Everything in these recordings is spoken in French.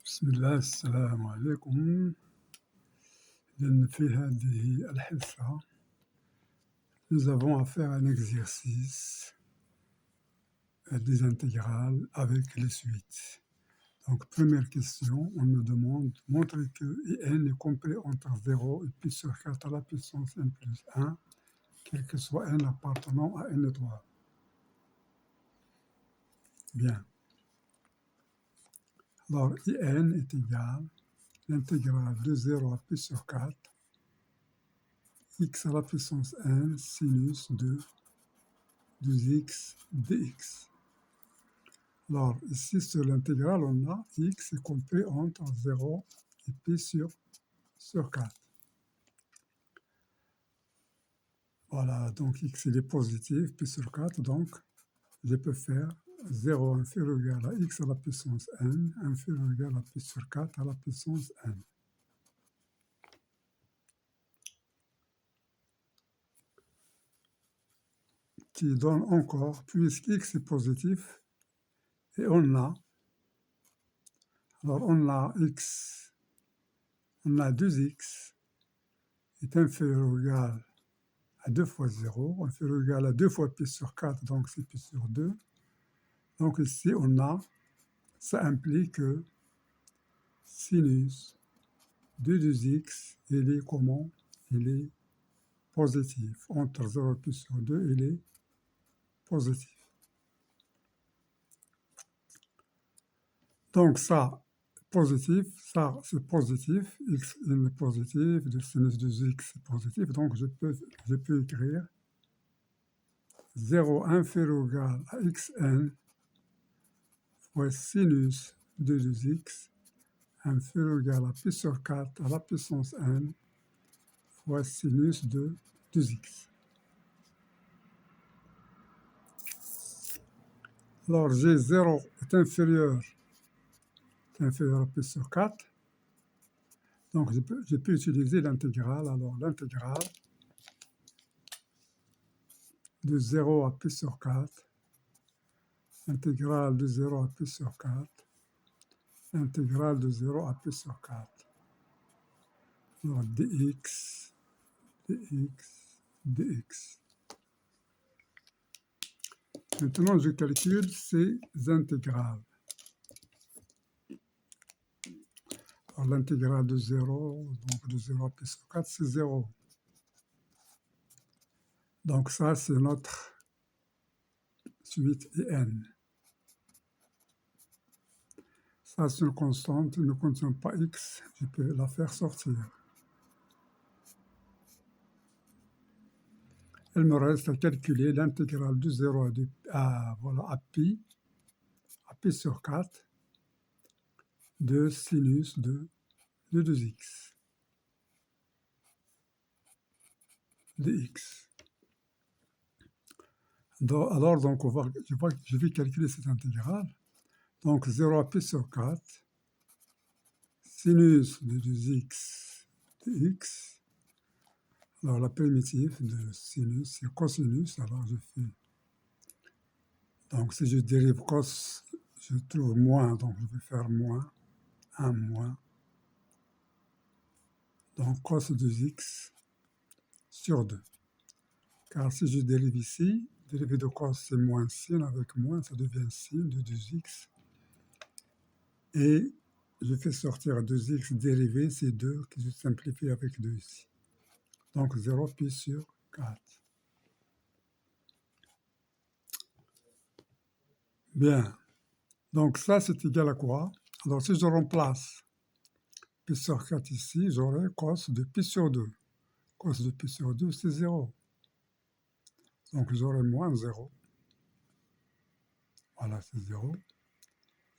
Bismillah, assalamu alaikum. في هذه الحصة nous avons à faire un exercice des intégrales avec les suites. Donc, première question, on nous demande montrer que n est compris entre 0 et pi sur 4 à la puissance n plus 1, quel que soit n appartenant à n étoile. Bien. Alors, in est égal l'intégrale de 0 à pi sur 4, x à la puissance n sinus de 2x dx. Alors, ici, sur l'intégrale, on a x est compris entre 0 et pi sur 4. Voilà, donc x il est positif, pi sur 4, donc je peux faire 0 inférieur ou égal à x à la puissance n, inférieur ou égal à pi sur 4 à la puissance n. Qui donne encore, puisque x est positif, et on a, alors on a x, on a 2x est inférieur ou égal à 2 fois 0, inférieur ou égal à 2 fois pi sur 4, donc c'est pi sur 2. Donc ici, on a, ça implique que sinus de 2x, il est comment? Il est positif. Entre 0 et pi sur 2, il est positif. Donc ça, positif, ça c'est positif, x est positif, le sinus de x est positif, donc je peux écrire 0 inférieur ou égal à xn fois sinus de 2x inférieur ou égal à pi sur 4 à la puissance n fois sinus de 2x. Alors G0 est inférieur à pi sur 4, donc je peux utiliser l'intégrale. Alors l'intégrale de 0 à pi sur 4, intégrale de 0 à pi sur 4, intégrale de 0 à pi sur 4. Alors dx, dx. Maintenant, je calcule ces intégrales. Alors l'intégrale de 0, donc de 0 à pi sur 4, c'est 0. Donc ça, c'est notre suite n. Ça, c'est une constante, elle ne contient pas x, je peux la faire sortir. Il me reste à calculer l'intégrale de 0 à pi sur 4 de sinus de 2x dx. Alors, donc, je vais calculer cette intégrale. Donc, 0 à pi sur 4, sinus de 2x dx. Alors, la primitive de sinus, c'est cosinus. Alors, je fais... Donc, si je dérive cos, je trouve moins. Donc, je vais faire moins, 1 moins. Donc, cos de x sur 2. Car si je dérive ici, dérivé de cos, c'est moins sin. Avec moins, ça devient sin de 2x. Et je fais sortir 2x dérivé, c'est 2, que je simplifie avec 2 ici. Donc 0 pi sur 4. Bien. Donc ça, c'est égal à quoi? Alors si je remplace pi sur 4 ici, j'aurai cos de pi sur 2. Cos de pi sur 2, c'est 0. Donc j'aurai moins 0. Voilà, c'est 0.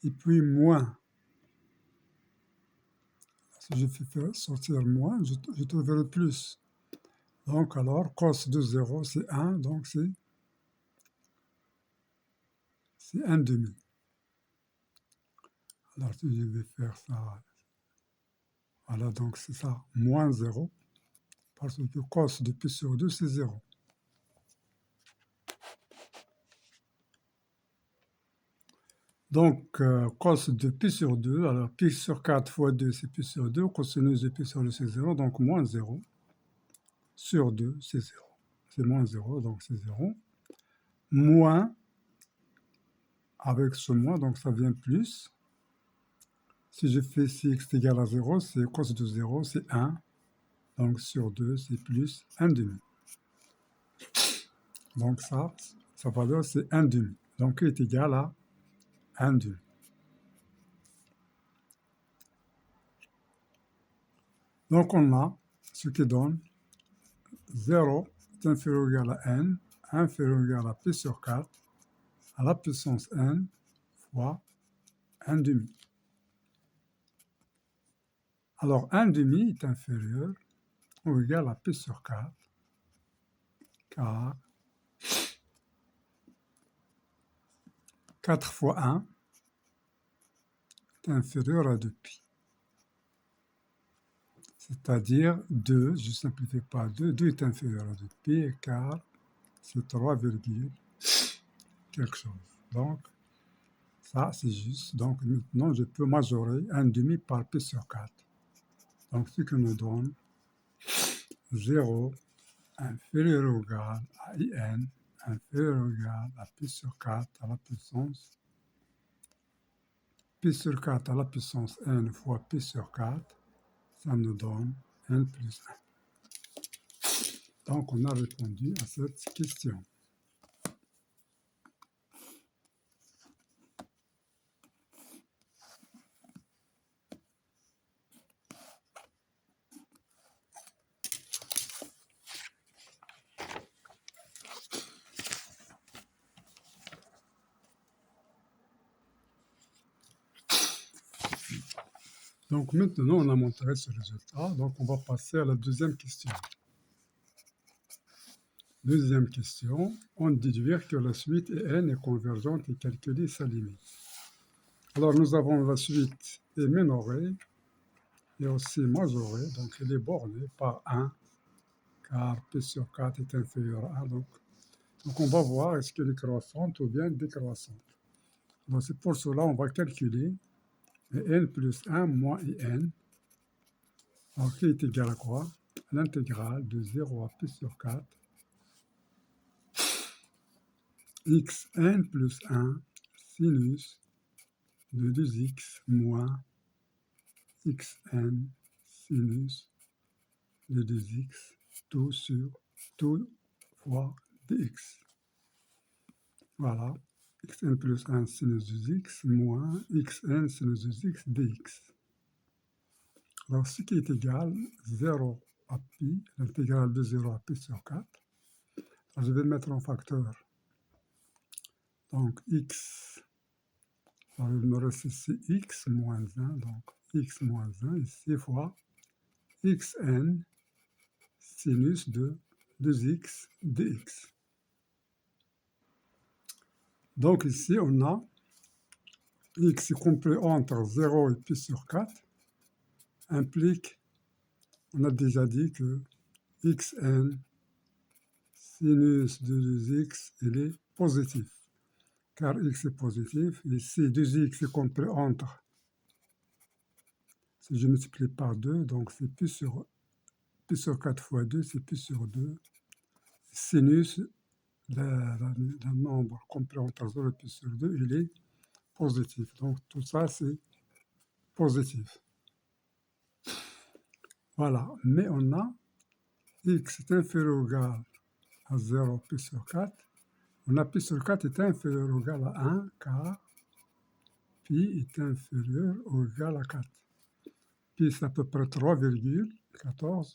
Et puis moins. Si je fais sortir moins, je trouverai le plus. Donc alors, cos de 0, c'est 1, donc c'est 1 demi. Alors si je vais faire ça, voilà, donc c'est ça, moins 0, parce que cos de pi sur 2, c'est 0. Donc, cos de pi sur 2, alors pi sur 4 fois 2, c'est pi sur 2, cosinus de pi sur 2, c'est 0, donc moins 0, sur 2, c'est 0. C'est moins 0, donc c'est 0. Moins, avec ce moins, donc ça vient plus. Si je fais si x est égal à 0, c'est cos de 0, c'est 1. Donc sur 2, c'est plus 1 demi. Donc ça, sa valeur, c'est 1 demi. Donc est égal à 1 demi. Donc on a ce qui donne 0 est inférieur ou égal à n, inférieur ou égal à pi sur 4, à la puissance n fois 1 demi. Alors 1 demi est inférieur ou égal à pi sur 4, car 4 fois 1 est inférieur à 2pi. C'est-à-dire 2, je ne simplifie pas 2, 2 est inférieur à 2pi, car c'est 3, quelque chose. Donc, ça, c'est juste. Donc, maintenant, je peux majorer 1 demi par pi sur 4. Donc, ce qui nous donne 0 inférieur ou égal à in, inférieur ou égal à pi sur 4 à la puissance pi sur 4 à la puissance n fois pi sur 4, ça nous donne n plus 1. Donc, on a répondu à cette question. Donc maintenant, on a montré ce résultat. Donc on va passer à la deuxième question. Deuxième question, on déduire que la suite n est convergente et calculer sa limite. Alors nous avons la suite est minorée et aussi majorée, donc elle est bornée par 1, car p sur 4 est inférieur à 1. Donc on va voir est-ce qu'elle est croissante ou bien décroissante. Donc c'est pour cela on va calculer n plus 1 moins in. Alors, qui est égal à quoi? L'intégrale de 0 à pi sur 4 xn plus 1 sinus de 2x moins xn sinus de 2x tout sur tout fois dx. Voilà, xn plus 1 sinus de 2x moins xn sinus de 2x dx. Alors, ce qui est égal 0 à pi, l'intégrale de 0 à pi sur 4. Alors, je vais mettre en facteur. Donc, x, alors il me reste ici x moins 1, donc x moins 1 ici fois xn sinus de 2x dx. Donc ici, on a x compris entre 0 et pi sur 4 implique, on a déjà dit que xn sinus de 2x, il est positif. Car x est positif, ici 2x est compris entre, si je multiplie par 2, donc c'est pi sur 4 fois 2, c'est pi sur 2. Sinus d'un nombre compris entre 0 et pi sur 2, il est positif. Donc tout ça, c'est positif. Voilà, mais on a x est inférieur ou égal à 0 pi sur 4. On a pi sur 4 est inférieur ou égal à 1, car pi est inférieur ou égal à 4. Pi, c'est à peu près 3,14.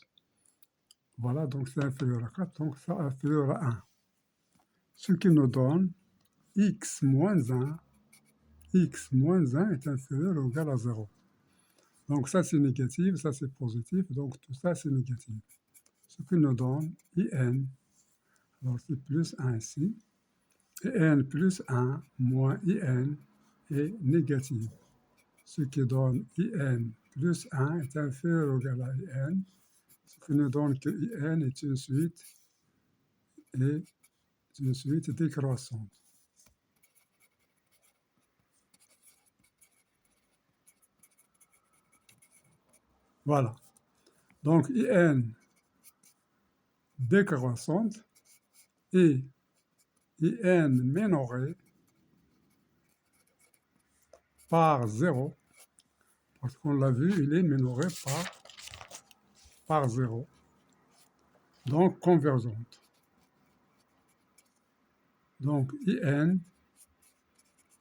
Voilà, donc c'est inférieur à 4, donc c'est inférieur à 1. Ce qui nous donne x moins 1. X moins 1 est inférieur ou égal à 0. Donc ça c'est négatif, ça c'est positif, donc tout ça c'est négatif. Ce qui nous donne in, alors c'est plus 1 ici, et n plus 1 moins in est négatif. Ce qui donne in plus 1 est inférieur ou égal à in, ce qui nous donne que in est une suite décroissante. Voilà. Donc, IN décroissante et IN minoré par 0, parce qu'on l'a vu, il est minoré par 0, donc convergente. Donc, IN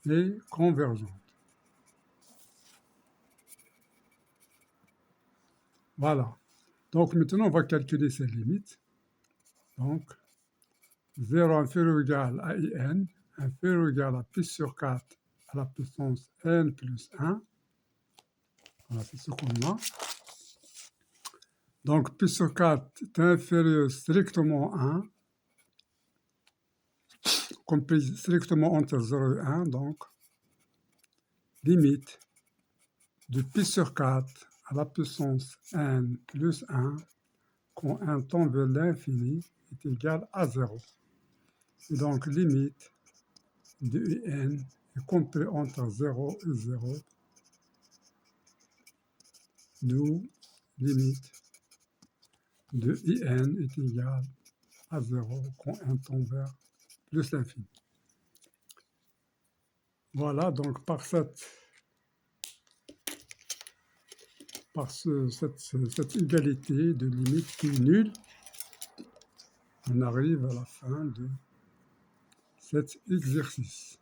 est convergente. Voilà. Donc, maintenant, on va calculer ses limites. Donc, 0 inférieur ou égal à IN, inférieur ou égal à pi sur 4 à la puissance n plus 1. Voilà, c'est ce qu'on a. Donc, pi sur 4 est inférieur strictement à 1, compris strictement entre 0 et 1, donc, limite de pi sur 4 à la puissance n plus 1, quand n tend vers l'infini, est égal à 0. Et donc, limite de IN est compris entre 0 et 0, d'où limite de IN est égal à 0 quand n tend vers plus l'infini. Voilà, donc par cette égalité de limite qui est nulle, on arrive à la fin de cet exercice.